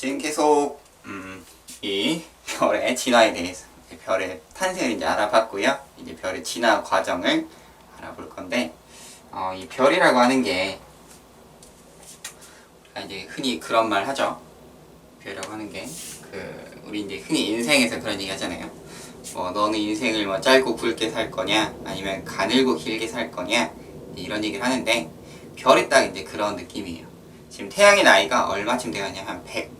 지금 계속 이 별의 진화에 대해서, 별의 탄생을 이제 알아봤고요. 이제 별의 진화 과정을 알아볼 건데, 이 별이라고 하는 게 우리가 이제 흔히 그런 말 하죠. 별이라고 하는 게 우리 이제 흔히 인생에서 그런 얘기 하잖아요. 뭐 너는 인생을 뭐 짧고 굵게 살 거냐, 아니면 가늘고 길게 살 거냐, 이런 얘기를 하는데, 별이 딱 이제 그런 느낌이에요. 지금 태양의 나이가 얼마쯤 되었냐, 한 100,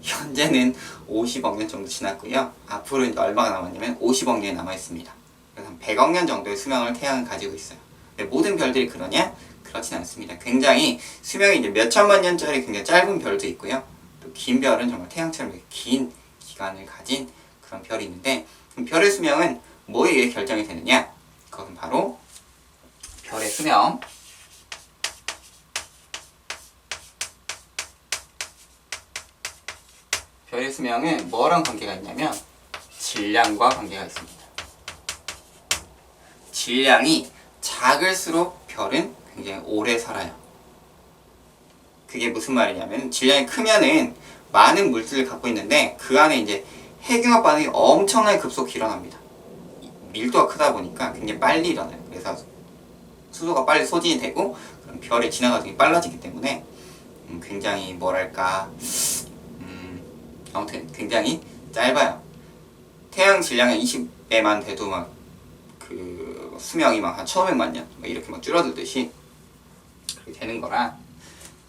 현재는 50억 년 정도 지났고요. 앞으로 이제 얼마가 남았냐면 50억 년이 남아있습니다. 그래서 한 100억 년 정도의 수명을 태양은 가지고 있어요. 근데 모든 별들이 그러냐? 그렇진 않습니다. 굉장히 수명이 이제 몇 천만 년짜리 굉장히 짧은 별도 있고요. 또 긴 별은 정말 태양처럼 긴 기간을 가진 그런 별이 있는데, 그럼 별의 수명은 뭐에 의해 결정이 되느냐? 그것은 바로 별의 수명, 별의 수명은 뭐랑 관계가 있냐면 질량과 관계가 있습니다. 질량이 작을수록 별은 굉장히 오래 살아요. 그게 무슨 말이냐면, 질량이 크면은 많은 물질을 갖고 있는데 그 안에 이제 핵융합 반응이 엄청나게 급속히 일어납니다. 밀도가 크다 보니까 굉장히 빨리 일어나요. 그래서 수소가 빨리 소진이 되고, 그럼 별의 진화 과정이 빨라지기 때문에 굉장히 뭐랄까, 아무튼 굉장히 짧아요. 태양 질량의 20배만 돼도 막 수명이 막 한 1500만 년 이렇게 막 줄어들듯이 그렇게 되는 거라,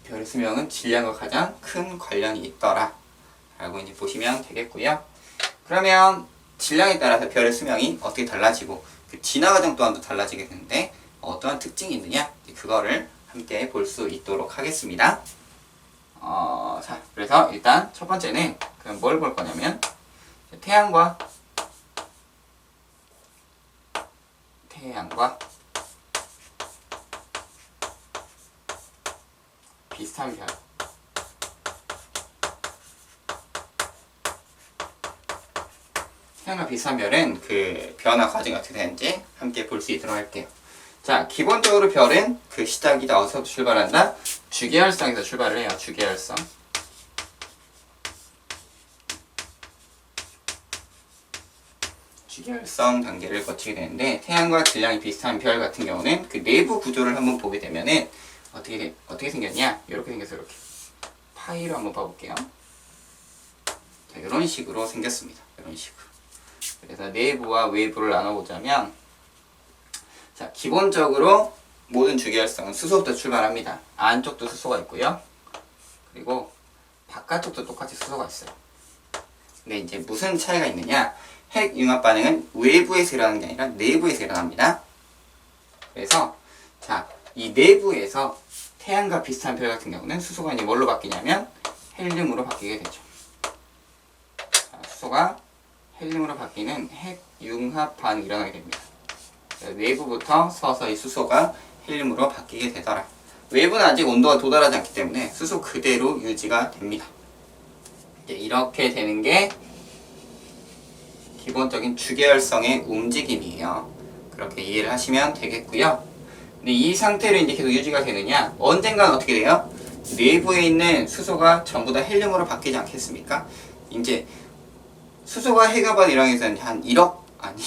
별의 수명은 질량과 가장 큰 관련이 있더라 라고 이제 보시면 되겠고요. 그러면 질량에 따라서 별의 수명이 어떻게 달라지고 그 진화 과정 또한도 달라지게 되는데, 어떠한 특징이 있느냐, 그거를 함께 볼 수 있도록 하겠습니다. 자, 그래서 일단 첫 번째는 그럼 뭘 볼 거냐면, 태양과 비슷한 별, 태양과 비슷한 별은 그 변화 과정이 어떻게 되는지 함께 볼 수 있도록 할게요. 자, 기본적으로 별은 그 시작이 어디서 출발한다? 주계열성에서 출발을 해요. 주계열성. 주계열성 단계를 거치게 되는데, 태양과 질량이 비슷한 별 같은 경우는 그 내부 구조를 한번 보게 되면은 어떻게 생겼냐? 이렇게 생겨서 이렇게 파이로 한번 봐볼게요. 자, 이런 식으로 생겼습니다. 이런 식으로. 그래서 내부와 외부를 나눠보자면, 자, 기본적으로 모든 주계열성은 수소부터 출발합니다. 안쪽도 수소가 있고요. 그리고 바깥쪽도 똑같이 수소가 있어요. 근데 이제 무슨 차이가 있느냐? 핵융합 반응은 외부에서 일어나는 게 아니라 내부에서 일어납니다. 그래서 자, 이 내부에서 태양과 비슷한 별 같은 경우는 수소가 이제 뭘로 바뀌냐면 헬륨으로 바뀌게 되죠. 자, 수소가 헬륨으로 바뀌는 핵융합 반응이 일어나게 됩니다. 내부부터 서서히 수소가 헬륨으로 바뀌게 되더라. 외부는 아직 온도가 도달하지 않기 때문에 수소 그대로 유지가 됩니다. 이제 이렇게 되는 게 기본적인 주계열성의 움직임이에요. 그렇게 이해를 하시면 되겠고요. 근데 이 상태로 이제 계속 유지가 되느냐? 언젠가는 어떻게 돼요? 내부에 있는 수소가 전부 다 헬륨으로 바뀌지 않겠습니까? 이제 수소가 핵융합 일어나서 한 1억, 아니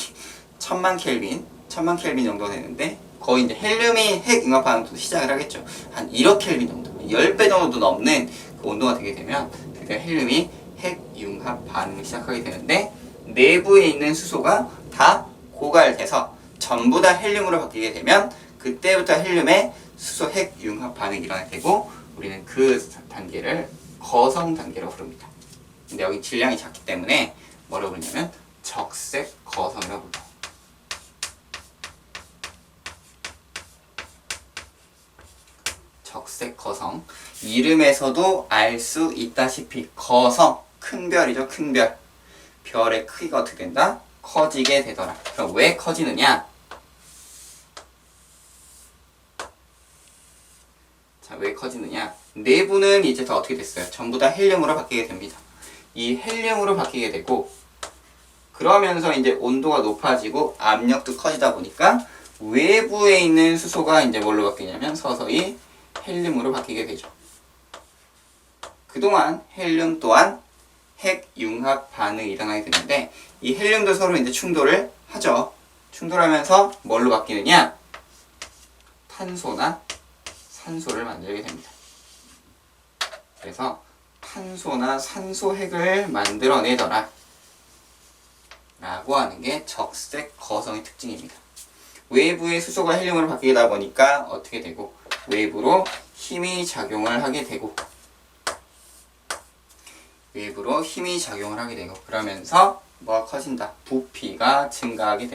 1000만 켈빈 정도 되는데, 거의 이제 헬륨이 핵융합 반응도 시작을 하겠죠. 한 1억 켈빈 정도, 10배 정도 넘는 그 온도가 되게 되면 그때 헬륨이 핵융합 반응을 시작하게 되는데, 내부에 있는 수소가 다 고갈돼서 전부 다 헬륨으로 바뀌게 되면 그때부터 헬륨의 수소 핵융합 반응이 일어나게 되고, 우리는 그 단계를 거성 단계로 부릅니다. 근데 여기 질량이 작기 때문에 뭐라고 부르냐면 적색 거성이라고 불러요. 적색 거성. 이름에서도 알 수 있다시피 거성, 큰 별이죠. 큰 별. 별의 크기가 어떻게 된다? 커지게 되더라. 그럼 왜 커지느냐? 자, 왜 커지느냐? 내부는 이제 다 어떻게 됐어요? 전부 다 헬륨으로 바뀌게 됩니다. 이 헬륨으로 바뀌게 되고, 그러면서 이제 온도가 높아지고 압력도 커지다 보니까 외부에 있는 수소가 이제 뭘로 바뀌냐면 서서히 헬륨으로 바뀌게 되죠. 그동안 헬륨 또한 핵 융합 반응이 일어나게 되는데 이 헬륨도 서로 이제 충돌을 하죠. 충돌하면서 뭘로 바뀌느냐? 탄소나 산소를 만들게 됩니다. 그래서 탄소나 산소 핵을 만들어내더라 라고 하는 게 적색 거성의 특징입니다. 외부의 수소가 헬륨으로 바뀌다 보니까 어떻게 되고 외부로 힘이 작용을 하게 되고 외부로 힘이 작용을 하게 되고 그러면서 뭐가 커진다? 부피가 증가하게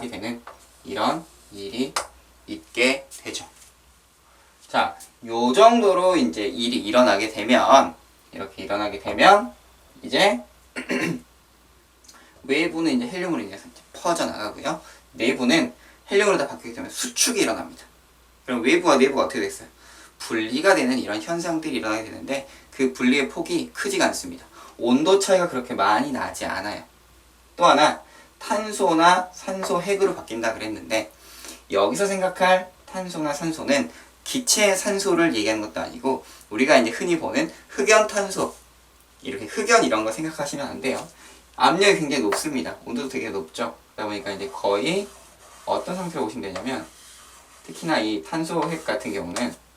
되는 이런 일이 있게 되죠. 자, 요 정도로 이제 일이 일어나게 되면 이렇게 일어나게 되면 이제 외부는 이제 헬륨으로 인해서 퍼져나가고요. 내부는 헬륨으로 다 바뀌기 때문에 수축이 일어납니다. 그럼 외부와 내부가 어떻게 됐어요? 분리가 되는 이런 현상들이 일어나게 되는데 그 분리의 폭이 크지가 않습니다. 온도 차이가 그렇게 많이 나지 않아요. 또 하나 탄소나 산소 핵으로 바뀐다 그랬는데 여기서 생각할 탄소나 산소는 기체 산소를 얘기하는 것도 아니고 우리가 이제 흔히 보는 흑연 탄소 이렇게 흑연 이런 거 생각하시면 안 돼요. 압력이 굉장히 높습니다. 온도도 되게 높죠. 그러다 보니까 이제 거의 어떤 상태로 보시면 되냐면 특히나 이 탄소 핵 같은 경우는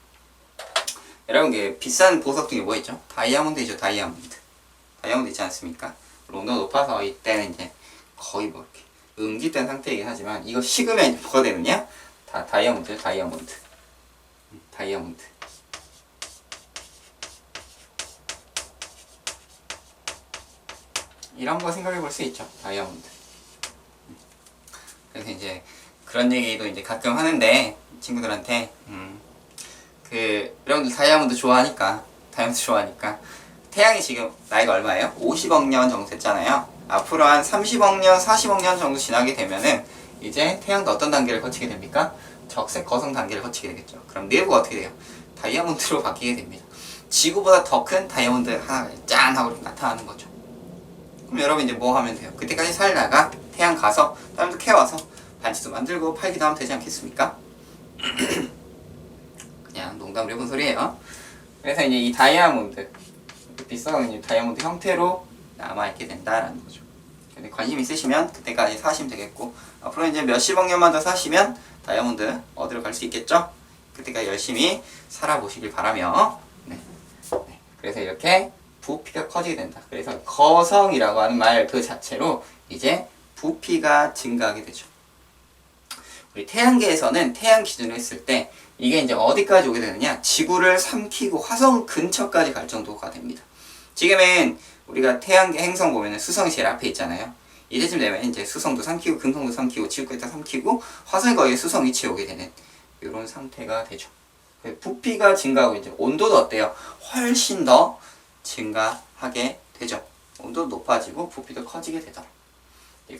여러분 게 비싼 보석 중에 뭐 있죠? 다이아몬드이죠. 다이아몬드 있지 않습니까? 온도가 높아서 이때는 이제 거의 뭐 이렇게 응집된 상태이긴 하지만 이거 식으면 이제 뭐가 되느냐? 다이아몬드 이런 거 생각해 볼 수 있죠. 다이아몬드. 그래서 이제 그런 얘기도 이제 가끔 하는데 친구들한테 여러분들 다이아몬드 좋아하니까 태양이 지금 나이가 얼마예요? 50억 년 정도 됐잖아요. 앞으로 한 30억 년, 40억 년 정도 지나게 되면은 이제 태양도 어떤 단계를 거치게 됩니까? 적색 거성 단계를 거치게 되겠죠. 그럼 내부가 어떻게 돼요? 다이아몬드로 바뀌게 됩니다. 지구보다 더 큰 다이아몬드 하나가 짠 하고 이렇게 나타나는 거죠. 그럼 여러분 이제 뭐 하면 돼요? 그때까지 살다가 태양 가서 사람들 캐와서 반지도 만들고 팔기도 하면 되지 않겠습니까? 그냥 농담으로 해본 소리예요. 그래서 이제 이 다이아몬드 비싼 다이아몬드 형태로 남아있게 된다라는 거죠. 근데 관심 있으시면 그때까지 사시면 되겠고 앞으로 이제 몇십억 년만 더 사시면 다이아몬드 얻으러 갈 수 있겠죠? 그때까지 열심히 살아보시길 바라며 그래서 이렇게 부피가 커지게 된다. 그래서 거성이라고 하는 말 그 자체로 이제 부피가 증가하게 되죠. 우리 태양계에서는 태양 기준으로 했을 때 이게 이제 어디까지 오게 되느냐? 지구를 삼키고 화성 근처까지 갈 정도가 됩니다. 지금은 우리가 태양계 행성 보면은 수성이 제일 앞에 있잖아요. 이때쯤 되면 이제 수성도 삼키고 금성도 삼키고 지구까지 다 삼키고 화성이 거의 수성 위치에 오게 되는 이런 상태가 되죠. 부피가 증가하고 이제 온도도 어때요? 훨씬 더 증가하게 되죠. 온도도 높아지고 부피도 커지게 되더라.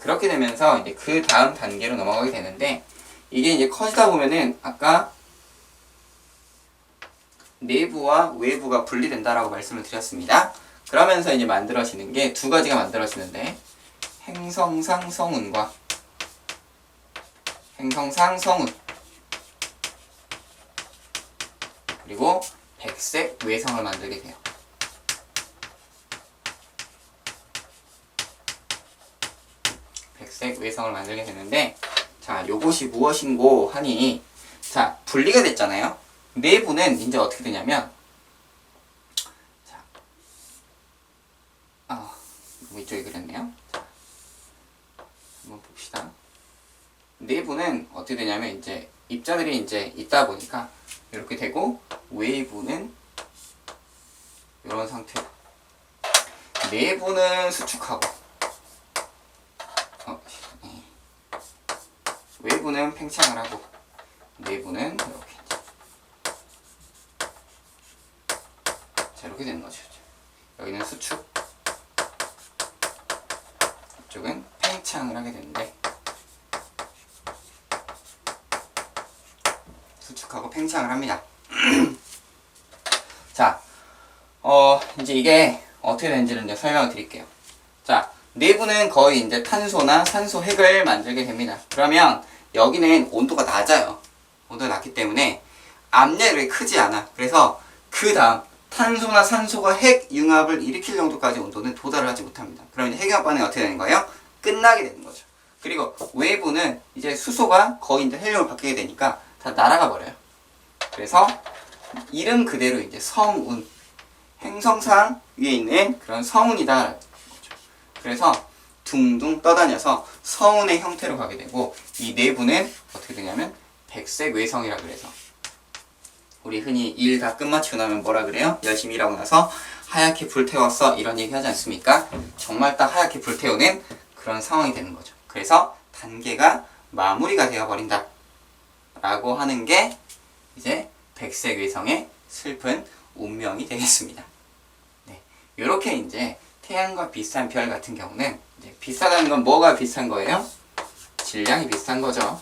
그렇게 되면서 이제 그 다음 단계로 넘어가게 되는데 이게 이제 커지다 보면은 아까 내부와 외부가 분리된다라고 말씀을 드렸습니다. 그러면서 이제 만들어지는 게 두 가지가 만들어지는데 행성상 성운과 행성상 성운 그리고 백색 외성을 만들게 돼요. 백색 외성을 만들게 되는데 자, 요것이 무엇인고 하니 자, 분리가 됐잖아요. 내부는 이제 어떻게 되냐면 자, 이쪽이 그랬네요. 자, 한번 봅시다. 내부는 어떻게 되냐면 이제 입자들이 이제 있다 보니까 이렇게 되고 외부는 이런 상태로 내부는 수축하고 외부는 팽창을 하고 내부는 이렇게 자 이렇게 되는 거죠. 여기는 수축 이쪽은 팽창을 하게 되는데 수축하고 팽창을 합니다. 자, 이제 이게 어떻게 되는지를 이제 설명을 드릴게요. 자, 내부는 거의 이제 탄소나 산소 핵을 만들게 됩니다. 그러면 여기는 온도가 낮아요. 온도가 낮기 때문에 압력이 크지 않아. 그래서 그 다음 탄소나 산소가 핵융합을 일으킬 정도까지 온도는 도달을 하지 못합니다. 그러면 핵융합 반응이 어떻게 되는 거예요? 끝나게 되는 거죠. 그리고 외부는 이제 수소가 거의 이제 헬륨으로 바뀌게 되니까 다 날아가 버려요. 그래서 이름 그대로 이제 성운, 행성상 위에 있는 그런 성운이다. 그래서 둥둥 떠다녀서 성운의 형태로 가게 되고, 이 내부는 어떻게 되냐면 백색 외성이라 그래서, 우리 흔히 일 다 끝마치고 나면 뭐라 그래요? 열심히 일하고 나서 하얗게 불태웠어, 이런 얘기 하지 않습니까? 정말 딱 하얗게 불태우는 그런 상황이 되는 거죠. 그래서 단계가 마무리가 되어버린다 라고 하는 게 이제 백색 외성의 슬픈 운명이 되겠습니다. 네, 이렇게 이제 태양과 비슷한 별 같은 경우는, 이제 비슷하다는 건 뭐가 비슷한 거예요? 질량이 비슷한 거죠.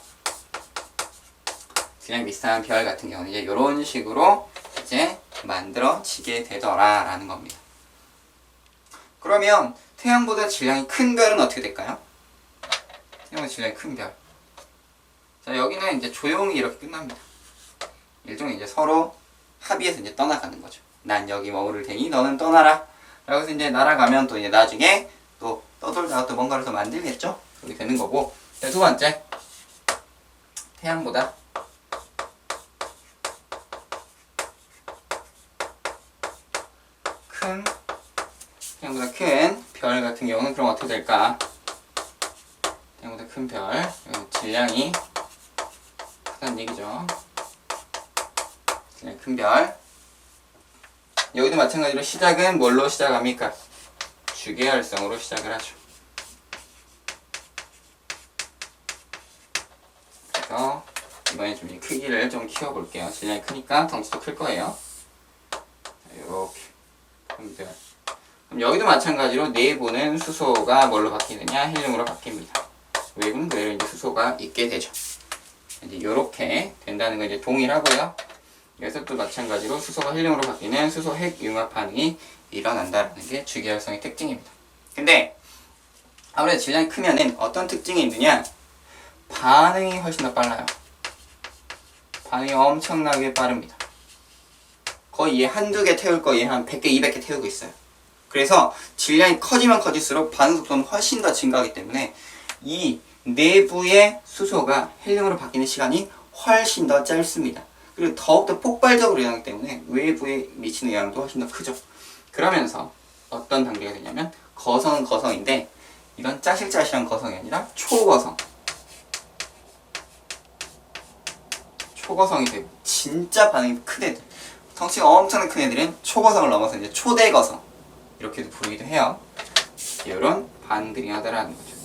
질량이 비슷한 별 같은 경우는 이제 이런 식으로 이제 만들어지게 되더라라는 겁니다. 그러면 태양보다 질량이 큰 별은 어떻게 될까요? 태양보다 질량이 큰 별. 자, 여기는 이제 조용히 이렇게 끝납니다. 일종의 이제 서로 합의해서 이제 떠나가는 거죠. 난 여기 머무를 테니 너는 떠나라. 여기서 이제 날아가면 또 이제 나중에 또 떠돌다가 또 뭔가를 더 만들겠죠? 그렇게 되는 거고. 자, 두 번째. 태양보다 큰 별 같은 경우는 그럼 어떻게 될까? 태양보다 큰 별, 질량이 크다는 얘기죠. 질량이 큰 별. 여기도 마찬가지로 시작은 뭘로 시작합니까? 주계열성으로 시작을 하죠. 그래서 이번에 좀 크기를 좀 키워볼게요. 질량이 크니까 덩치도 클 거예요. 이렇게 큰 별. 그럼 여기도 마찬가지로 내부는 수소가 뭘로 바뀌느냐? 헬륨으로 바뀝니다. 외부는 그대로 이제 수소가 있게 되죠. 이제 이렇게 된다는 건 이제 동일하고요. 여기서 또 마찬가지로 수소가 헬륨으로 바뀌는 수소 핵융합 반응이 일어난다는 게 주계열성의 특징입니다. 근데 아무래도 질량이 크면은 어떤 특징이 있느냐? 반응이 훨씬 더 빨라요. 반응이 엄청나게 빠릅니다. 거의 얘 한두 개 태울 거 얘 한 100개, 200개 태우고 있어요. 그래서 질량이 커지면 커질수록 반응 속도는 훨씬 더 증가하기 때문에 이 내부의 수소가 헬륨으로 바뀌는 시간이 훨씬 더 짧습니다. 그리고 더욱더 폭발적으로 일어나기 때문에 외부에 미치는 영향도 훨씬 더 크죠. 그러면서 어떤 단계가 되냐면, 거성은 거성인데 이건 짜실짜실한 거성이 아니라 초거성. 초거성이 되고, 진짜 반응이 큰 애들, 덩치가 엄청나게 큰 애들은 초거성을 넘어서 이제 초대거성 이렇게도 부르기도 해요. 이런 반응들이 하더라는 거죠.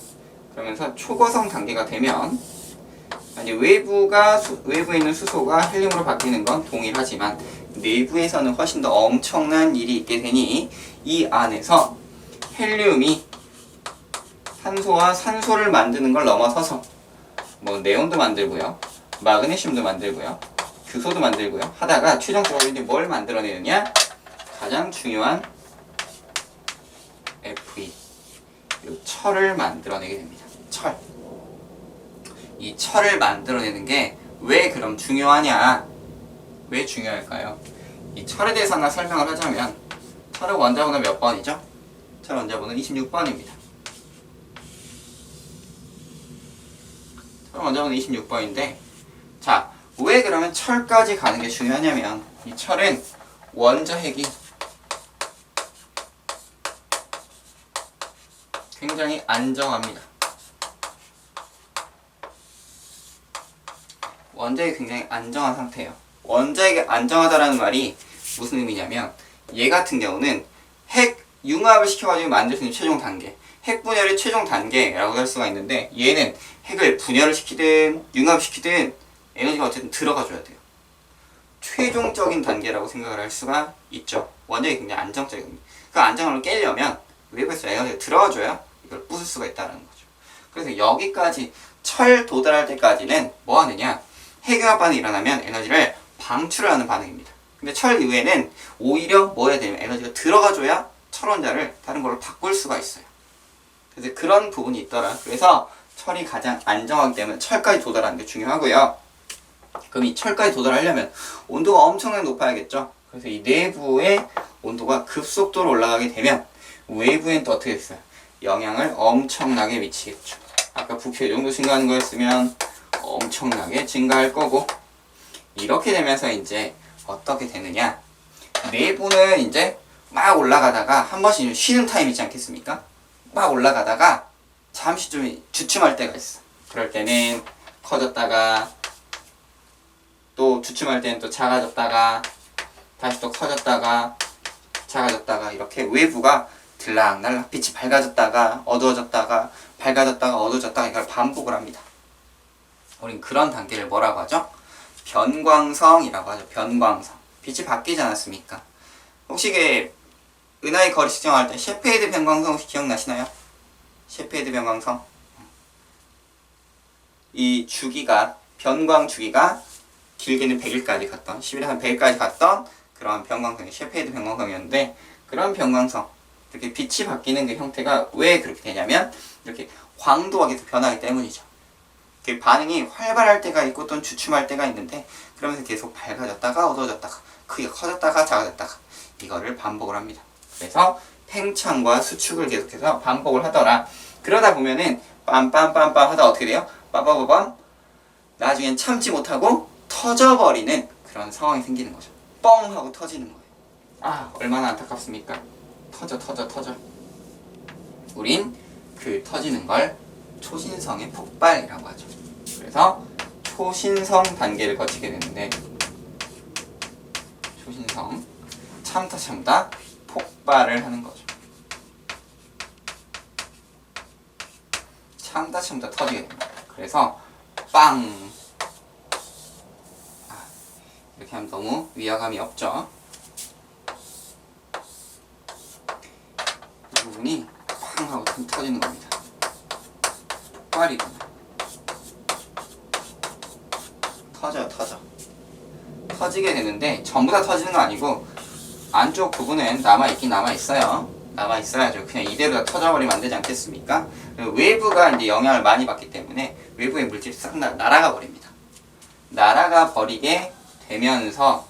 그러면서 초거성 단계가 되면 이제 외부에 있는 수소가 헬륨으로 바뀌는 건 동일하지만 내부에서는 훨씬 더 엄청난 일이 있게 되니, 이 안에서 헬륨이 산소와 산소를 만드는 걸 넘어서서 뭐 네온도 만들고요, 마그네슘도 만들고요, 규소도 만들고요 하다가 최종적으로 이제 뭘 만들어내느냐? 가장 중요한 Fe, 이 철을 만들어내게 됩니다. 철. 이 철을 만들어내는 게 왜 그럼 중요하냐? 왜 중요할까요? 이 철에 대해서 하나 설명을 하자면, 철의 원자번호 몇 번이죠? 철 원자번호 26번입니다. 철 원자번호 26번인데, 자, 왜 그러면 철까지 가는 게 중요하냐면, 이 철은 원자핵이 굉장히 안정합니다. 원자핵이 굉장히 안정한 상태예요. 원자핵이 안정하다라는 말이 무슨 의미냐면, 얘 같은 경우는 핵 융합을 시켜가지고 만들 수 있는 최종 단계, 핵 분열의 최종 단계라고 할 수가 있는데, 얘는 핵을 분열을 시키든 융합시키든 에너지가 어쨌든 들어가줘야 돼요. 최종적인 단계라고 생각을 할 수가 있죠. 원자핵이 굉장히 안정적입니다. 그 안정을 깨려면 외부에서 에너지가 들어가줘야 이걸 부술 수가 있다는 거죠. 그래서 여기까지 철 도달할 때까지는 뭐 하느냐? 핵융합 반응이 일어나면 에너지를 방출하는 반응입니다. 근데 철 이후에는 오히려 뭐 해야 되냐면 에너지가 들어가줘야 철 원자를 다른 걸로 바꿀 수가 있어요. 그래서 그런 부분이 있더라. 그래서 철이 가장 안정하기 때문에 철까지 도달하는 게 중요하고요. 그럼 이 철까지 도달하려면 온도가 엄청나게 높아야겠죠. 그래서 이 내부의 온도가 급속도로 올라가게 되면 외부엔 또 어떻게 됐어요? 영향을 엄청나게 미치겠죠. 아까 부피 이 정도 증가하는 거였으면 엄청나게 증가할 거고, 이렇게 되면서 이제 어떻게 되느냐, 내부는 이제 막 올라가다가 한 번씩 쉬는 타임 있지 않겠습니까? 막 올라가다가 잠시 좀 주춤할 때가 있어. 그럴 때는 커졌다가 또 주춤할 때는 또 작아졌다가 다시 또 커졌다가 작아졌다가, 이렇게 외부가 들락날락 빛이 밝아졌다가 어두워졌다가 밝아졌다가 어두워졌다가 이걸 반복을 합니다. 우린 그런 단계를 뭐라고 하죠? 변광성이라고 하죠. 변광성. 빛이 바뀌지 않았습니까? 혹시 은하의 거리 측정할 때 셰페이드 변광성 혹시 기억나시나요? 셰페이드 변광성. 이 주기가, 변광 주기가 길게는 100일까지 갔던, 10일에서 100일까지 갔던 그런 변광성이 셰페이드 변광성이었는데, 그런 변광성, 이렇게 빛이 바뀌는 그 형태가 왜 그렇게 되냐면 이렇게 광도가 계속 변하기 때문이죠. 그 반응이 활발할 때가 있고 또는 주춤할 때가 있는데, 그러면서 계속 밝아졌다가 어두워졌다가 크게 커졌다가 작아졌다가 이거를 반복을 합니다. 그래서 팽창과 수축을 계속해서 반복을 하더라. 그러다 보면은 빰빰빰빰 하다 어떻게 돼요? 빠바바밤, 나중엔 참지 못하고 터져버리는 그런 상황이 생기는 거죠. 뻥 하고 터지는 거예요. 아, 얼마나 안타깝습니까? 터져. 우린 그 터지는 걸 초신성의 폭발이라고 하죠. 그래서 초신성 단계를 거치게 되는데, 초신성 참다 폭발을 하는 거죠. 참다 터지게 됩니다. 그래서 빵, 이렇게 하면 너무 위화감이 없죠. 이 부분이 팡 하고 터지는 겁니다. 폭발이구나. 터지게 되는데 전부 다 터지는 거 아니고 안쪽 부분은 남아있긴 남아있어요. 남아있어야죠. 그냥 이대로 다 터져버리면 안 되지 않겠습니까? 외부가 이제 영향을 많이 받기 때문에 외부의 물질이 싹 날아가 버립니다. 날아가 버리게 되면서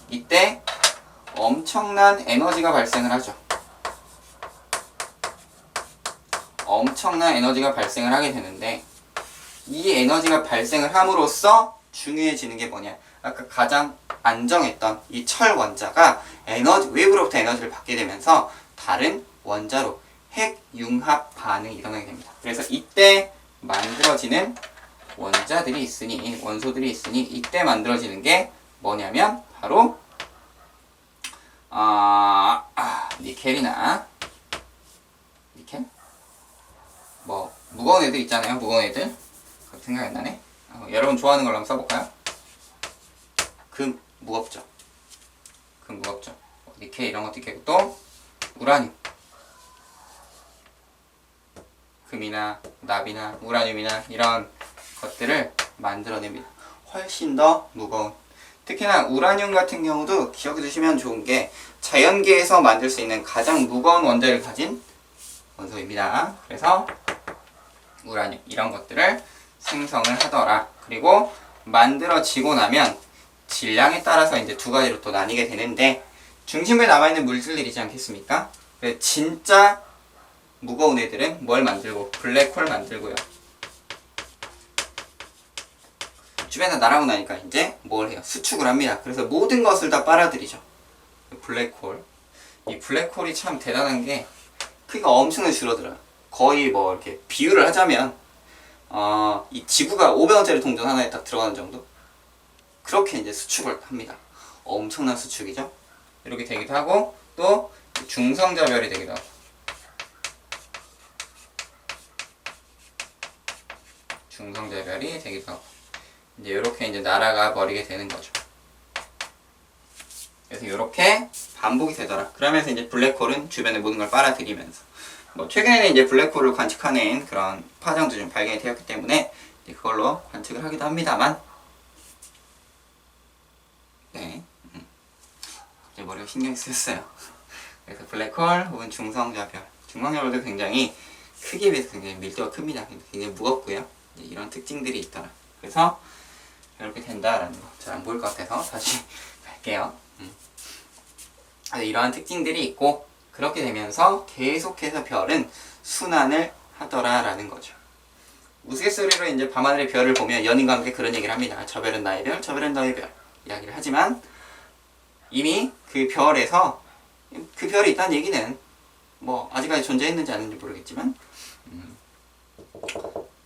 이때 엄청난 에너지가 발생을 하죠. 엄청난 에너지가 발생을 하게 되는데, 이 에너지가 발생을 함으로써 중요해지는 게 뭐냐, 아까 가장 안정했던 이 철 원자가 외부로부터 에너지를 받게 되면서 다른 원자로 핵융합 반응이 일어나게 됩니다. 그래서 이때 만들어지는 원소들이 있으니 이때 만들어지는 게 뭐냐면 바로 니켈이나 니켈? 뭐 무거운 애들 있잖아요. 무거운 애들. 생각이 안 나네. 여러분 좋아하는 걸로 한번 써볼까요? 금 무겁죠. 니켈 이런 것도 있겠고, 또 우라늄. 금이나 납이나 우라늄이나 이런 것들을 만들어냅니다. 훨씬 더 무거운. 특히나 우라늄 같은 경우도 기억해 두시면 좋은 게 자연계에서 만들 수 있는 가장 무거운 원자를 가진 원소입니다. 그래서 우라늄 이런 것들을 생성을 하더라. 그리고 만들어지고 나면 질량에 따라서 이제 두 가지로 또 나뉘게 되는데, 중심부에 남아있는 물질들이지 않겠습니까? 진짜 무거운 애들은 뭘 만들고? 블랙홀 만들고요. 주변에 날아오고 나니까 이제 뭘 해요? 수축을 합니다. 그래서 모든 것을 다 빨아들이죠. 블랙홀. 이 블랙홀이 참 대단한 게 크기가 엄청나게 줄어들어요. 거의 뭐 이렇게 비유를 하자면 이 지구가 500원짜리 동전 하나에 딱 들어가는 정도? 그렇게 이제 수축을 합니다. 엄청난 수축이죠. 이렇게 되기도 하고, 또 중성자별이 되기도 하고. 중성자별이 되기도 하고. 이제 이렇게 이제 날아가 버리게 되는 거죠. 그래서 이렇게 반복이 되더라. 그러면서 이제 블랙홀은 주변의 모든 걸 빨아들이면서, 뭐 최근에는 이제 블랙홀을 관측하는 그런 파장도 좀 발견이 되었기 때문에 이제 그걸로 관측을 하기도 합니다만, 네, 갑자기 머리가 신경이 쓰였어요. 그래서 블랙홀 혹은 중성자별도 굉장히 크기에 비해서 굉장히 밀도가 큽니다. 굉장히 무겁고요. 이런 특징들이 있더라. 그래서 이렇게 된다라는 거. 잘 안 보일 것 같아서 다시 갈게요. 이러한 특징들이 있고 그렇게 되면서 계속해서 별은 순환을 하더라라는 거죠. 우스갯소리로 이제 밤하늘의 별을 보면 연인과 함께 그런 얘기를 합니다. 저 별은 나의 별, 저 별은 너의 별 이야기를 하지만 이미 그 별에서 그 별이 있다는 얘기는 뭐 아직까지 존재했는지 아닌지 모르겠지만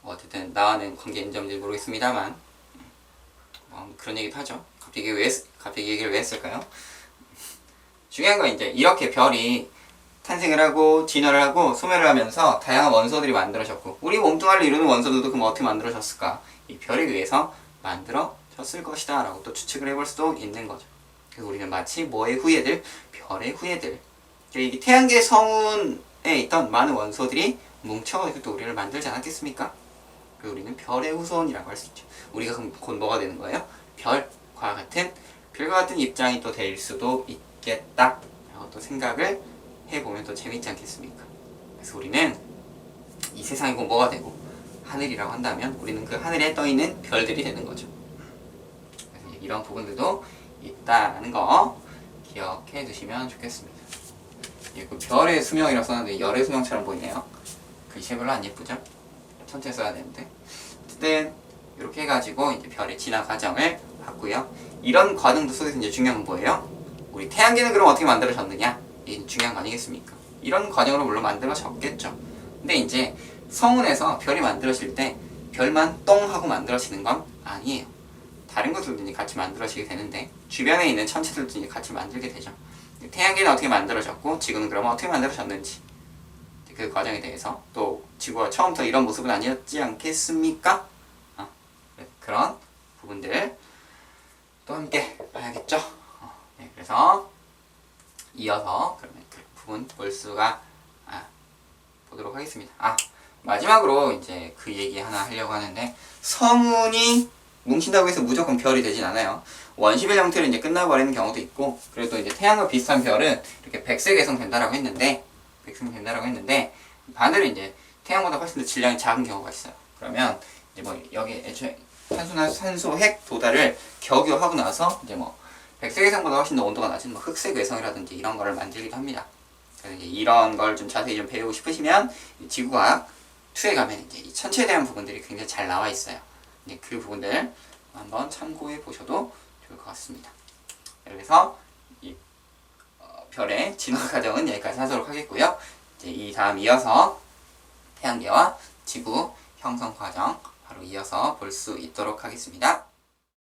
어쨌든 나와는 관계 인정인지 모르겠습니다만 그런 얘기도 하죠. 갑자기 얘기를 왜 했을까요? 중요한 건 이제 이렇게 별이 탄생을 하고 진화를 하고 소멸을 하면서 다양한 원소들이 만들어졌고 우리 몸뚱아리를 이루는 원소들도 그럼 어떻게 만들어졌을까? 이 별에 의해서 만들어졌을 것이다 라고 또 추측을 해볼 수도 있는 거죠. 그래서 우리는 마치 뭐의 후예들? 별의 후예들. 이 태양계 성운에 있던 많은 원소들이 뭉쳐가지고 또 우리를 만들지 않았겠습니까? 그래서 우리는 별의 후손이라고 할 수 있죠. 우리가 그럼 곧 뭐가 되는 거예요? 별과 같은 입장이 또 될 수도 있겠다 라고 또 생각을 해보면 또 재밌지 않겠습니까? 그래서 우리는 이 세상이 곧 뭐가 되고 하늘이라고 한다면 우리는 그 하늘에 떠있는 별들이 되는 거죠. 그래서 이런 부분들도 있다는 거 기억해 두시면 좋겠습니다. 그 별의 수명이라고 써놨는데 열의 수명처럼 보이네요. 글씨 별로 안 예쁘죠? 천천히 써야 되는데 어쨌든 이렇게 해가지고 이제 별의 진화 과정을 봤고요. 이런 과정도 속에서 이제 중요한 건 뭐예요? 우리 태양계는 그럼 어떻게 만들어졌느냐? 이게 중요한 거 아니겠습니까? 이런 과정으로 물론 만들어졌겠죠. 근데 이제 성운에서 별이 만들어질 때 별만 똥 하고 만들어지는 건 아니에요. 다른 것들도 이제 같이 만들어지게 되는데 주변에 있는 천체들도 이제 같이 만들게 되죠. 태양계는 어떻게 만들어졌고 지구는 그러면 어떻게 만들어졌는지 그 과정에 대해서 또 지구가 처음부터 이런 모습은 아니었지 않겠습니까? 그런 부분들 또 함께 봐야겠죠. 네, 그래서 이어서 그러면 그 부분 볼 수가 보도록 하겠습니다. 마지막으로 이제 그 얘기 하나 하려고 하는데 성운이 뭉친다고 해서 무조건 별이 되진 않아요. 원시별 형태로 이제 끝나버리는 경우도 있고 그래도 이제 태양과 비슷한 별은 이렇게 백색 외성된다라고 했는데 반대로 이제 태양보다 훨씬 더 질량이 작은 경우가 있어요. 그러면 이제 뭐 여기 애초에 산소 핵 도달을 겨우겨우 하고 나서 이제 뭐 백색 외성보다 훨씬 더 온도가 낮은 뭐 흑색 외성이라든지 이런 거를 만들기도 합니다. 그래서 이제 이런 걸 좀 자세히 좀 배우고 싶으시면 지구과학 2에 가면 이제 이 천체에 대한 부분들이 굉장히 잘 나와 있어요. 이제 그 부분들 한번 참고해 보셔도 좋을 것 같습니다. 그래서 이 별의 진화 과정은 여기까지 하도록 하겠고요. 이제 이 다음 이어서 태양계와 지구 형성 과정 바로 이어서 볼 수 있도록 하겠습니다.